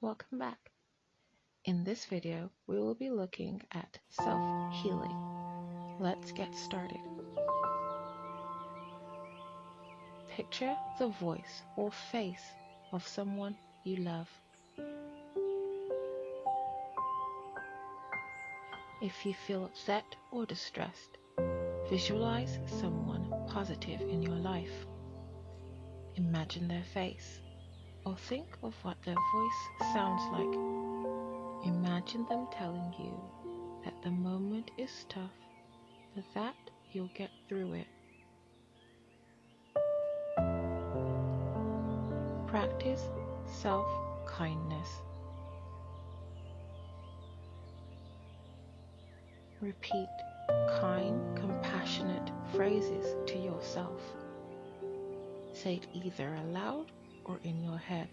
Welcome back. In this video, we will be looking at self-healing. Let's get started. Picture the voice or face of someone you love. If you feel upset or distressed, visualize someone positive in your life. Imagine their face, or think of what their voice sounds like. Imagine them telling you that the moment is tough, but that you'll get through it. Practice self-kindness. Repeat kind, compassionate phrases to yourself. Say it either aloud or in your head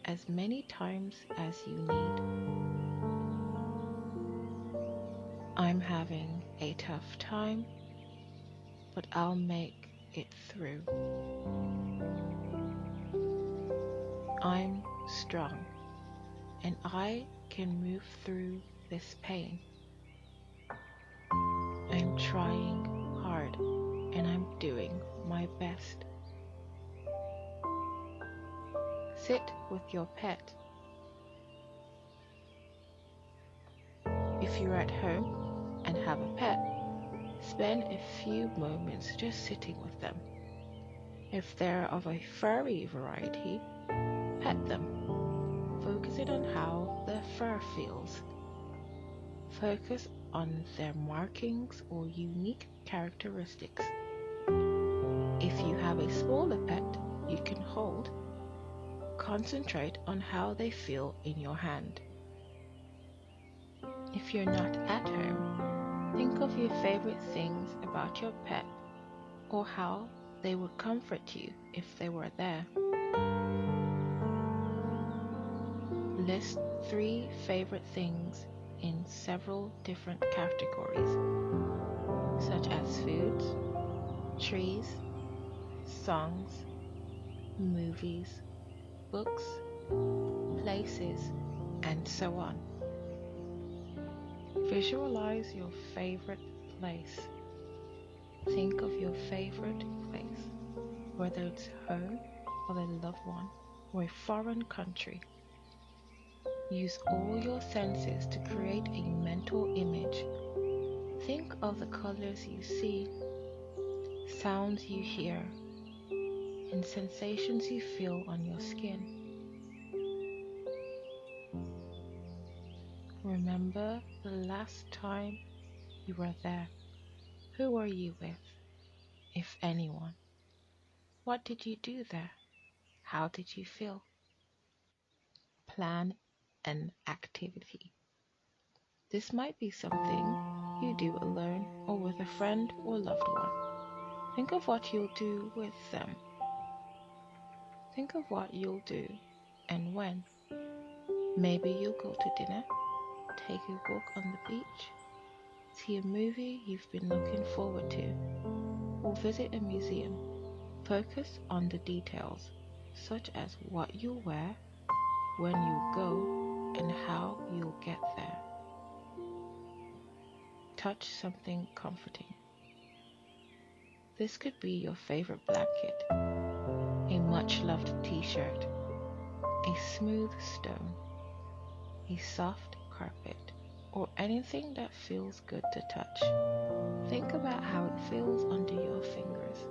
as many times as you need. I'm having a tough time, but I'll make it through. I'm strong, and I can move through this pain. I'm trying hard, and I'm doing my best. Sit with your pet. If you're at home and have a pet, spend a few moments just sitting with them. If they're of a furry variety, pet them, focusing on how their fur feels. Focus on their markings or unique characteristics. If you have a smaller pet you can hold, concentrate on how they feel in your hand. If you're not at home, think of your favorite things about your pet or how they would comfort you if they were there. List 3 favorite things in several different categories, such as foods, trees, songs, movies, books, places, and so on. Visualize your favorite place. Think of your favorite place, whether it's home of a loved one or a foreign country. Use all your senses to create a mental image. Think of the colors you see, sounds you hear, and sensations you feel on your skin. Remember the last time you were there. Who were you with, if anyone? What did you do there? How did you feel? Plan an activity. This might be something you do alone or with a friend or loved one. Think of what you'll do with them. Think of what you'll do and when. Maybe you'll go to dinner, take a walk on the beach, see a movie you've been looking forward to, or visit a museum. Focus on the details, such as what you'll wear, when you'll go, and how you'll get there. Touch something comforting. This could be your favorite blanket, a much-loved t-shirt, a smooth stone, a soft carpet, or anything that feels good to touch. Think about how it feels under your fingers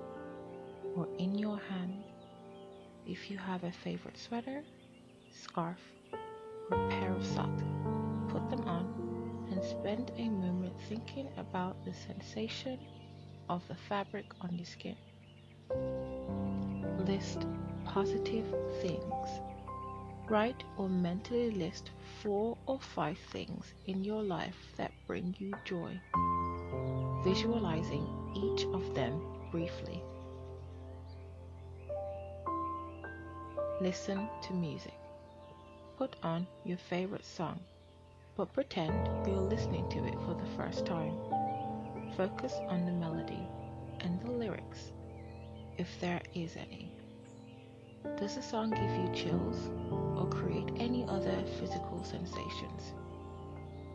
or in your hand. If you have a favorite sweater, scarf, or pair of socks, put them on and spend a moment thinking about the sensation of the fabric on your skin. List positive things. Write or mentally list 4 or 5 things in your life that bring you joy, visualizing each of them briefly. Listen to music. Put on your favorite song, but pretend you're listening to it for the first time. Focus on the melody and the lyrics, if there is any. Does the song give you chills or create any other physical sensations?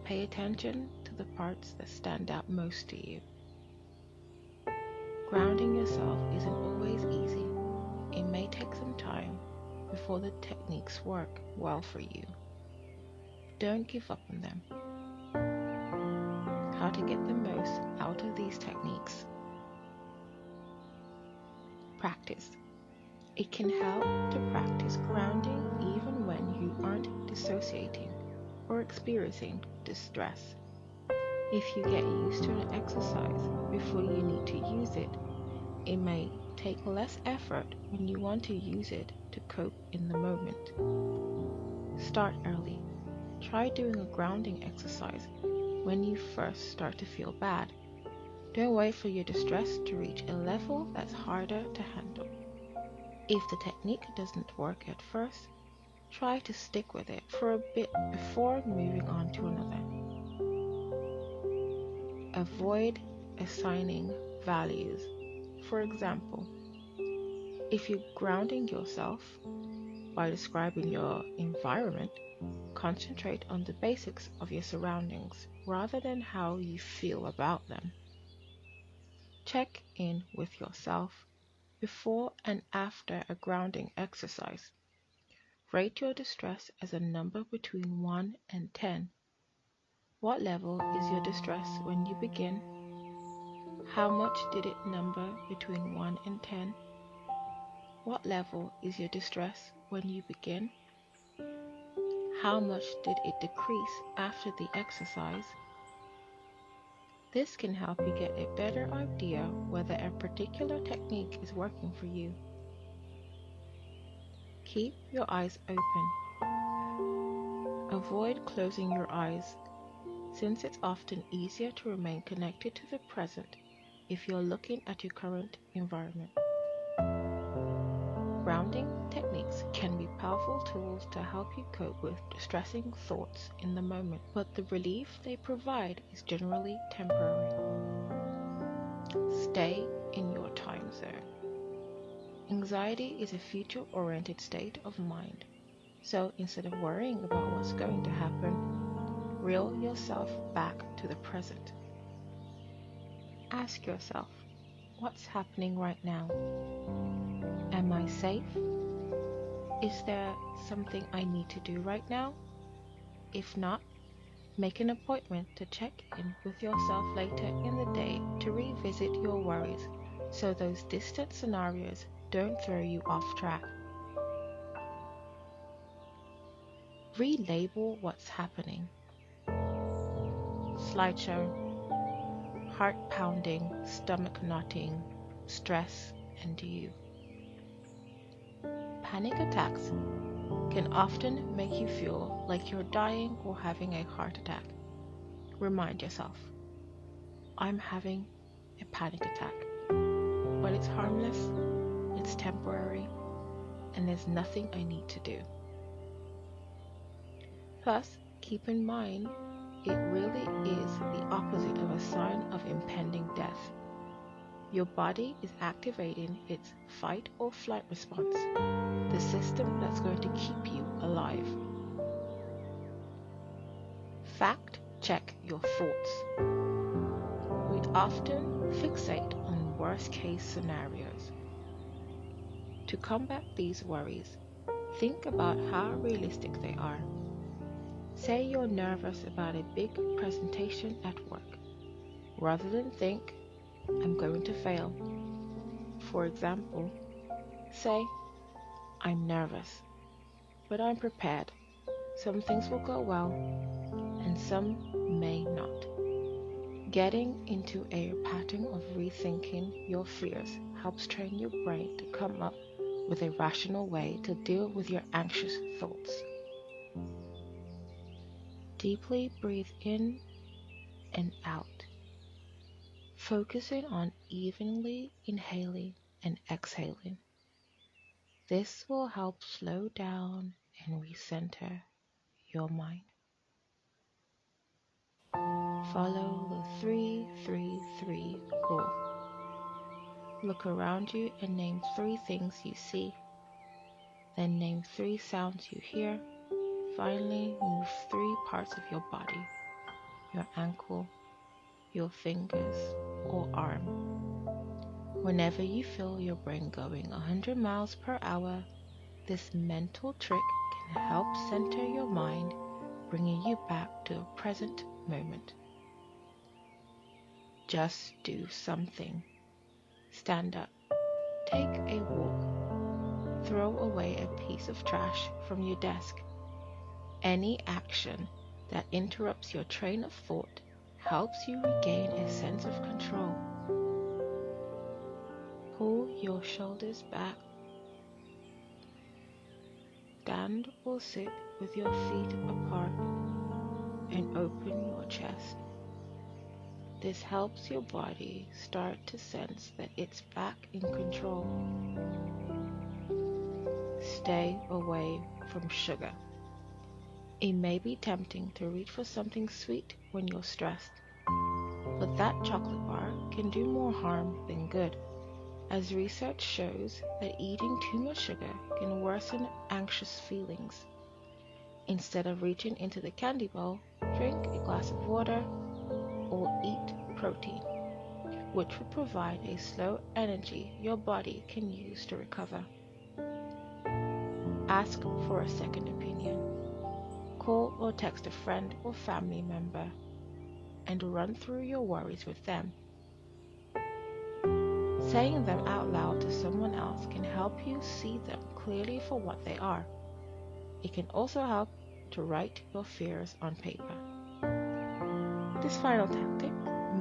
Pay attention to the parts that stand out most to you. Grounding yourself isn't always easy. It may take some time before the techniques work well for you. Don't give up on them. How to get the most out of these techniques? Practice. It can help to practice grounding even when you aren't dissociating or experiencing distress. If you get used to an exercise before you need to use it, it may take less effort when you want to use it to cope in the moment. Start early. Try doing a grounding exercise when you first start to feel bad. Don't wait for your distress to reach a level that's harder to handle. If the technique doesn't work at first, try to stick with it for a bit before moving on to another. Avoid assigning values. For example, if you're grounding yourself by describing your environment, concentrate on the basics of your surroundings rather than how you feel about them. Check in with yourself before and after a grounding exercise. Rate your distress as a number between 1 and 10. What level is your distress when you begin? How much did it number between 1 and 10? What level is your distress when you begin? How much did it decrease after the exercise? This can help you get a better idea whether a particular technique is working for you. Keep your eyes open. Avoid closing your eyes, since it's often easier to remain connected to the present if you're looking at your current environment. Grounding techniques can be powerful tools to help you cope with distressing thoughts in the moment, but the relief they provide is generally temporary. Stay in your time zone. Anxiety is a future-oriented state of mind, so instead of worrying about what's going to happen, reel yourself back to the present. Ask yourself, what's happening right now? Am I safe? Is there something I need to do right now? If not, make an appointment to check in with yourself later in the day to revisit your worries so those distant scenarios don't throw you off track. Relabel what's happening. Slideshow, heart pounding, stomach knotting, stress, and you. Panic attacks can often make you feel like you're dying or having a heart attack. Remind yourself, I'm having a panic attack, but it's harmless, it's temporary, and there's nothing I need to do. Plus, keep in mind, it really is the opposite of a sign of impending death. Your body is activating its fight or flight response, the system that's going to keep you alive. Fact check your thoughts. We often fixate on worst-case scenarios. To combat these worries, think about how realistic they are. Say you're nervous about a big presentation at work, rather than think, I'm going to fail. For example, say, I'm nervous, but I'm prepared. Some things will go well, and some may not. Getting into a pattern of rethinking your fears helps train your brain to come up with a rational way to deal with your anxious thoughts. Deeply breathe in and out, focusing on evenly inhaling and exhaling. This will help slow down and recenter your mind. Follow the 3-3-3 rule. Look around you and name 3 things you see. Then name 3 sounds you hear. Finally, move 3 parts of your body, your ankle, your fingers, or arm. Whenever you feel your brain going 100 miles per hour, this mental trick can help center your mind, bringing you back to a present moment. Just do something. Stand up, take a walk, throw away a piece of trash from your desk. Any action that interrupts your train of thought helps you regain a sense of control. Pull your shoulders back. Stand or sit with your feet apart and open your chest. This helps your body start to sense that it's back in control. Stay away from sugar. It may be tempting to reach for something sweet when you're stressed, but that chocolate bar can do more harm than good, as research shows that eating too much sugar can worsen anxious feelings. Instead of reaching into the candy bowl, drink a glass of water or eat protein, which will provide a slow energy your body can use to recover. Ask for a second opinion. Call or text a friend or family member and run through your worries with them. Saying them out loud to someone else can help you see them clearly for what they are. It can also help to write your fears on paper. This final tactic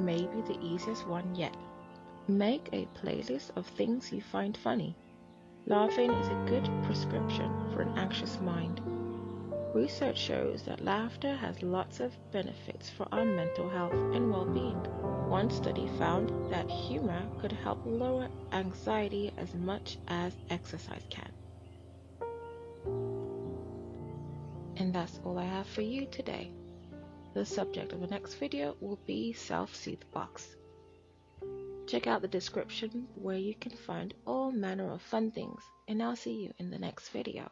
may be the easiest one yet. Make a playlist of things you find funny. Laughing is a good prescription for an anxious mind. Research shows that laughter has lots of benefits for our mental health and well-being. One study found that humor could help lower anxiety as much as exercise can. And that's all I have for you today. The subject of the next video will be self-soothe box. Check out the description where you can find all manner of fun things, and I'll see you in the next video.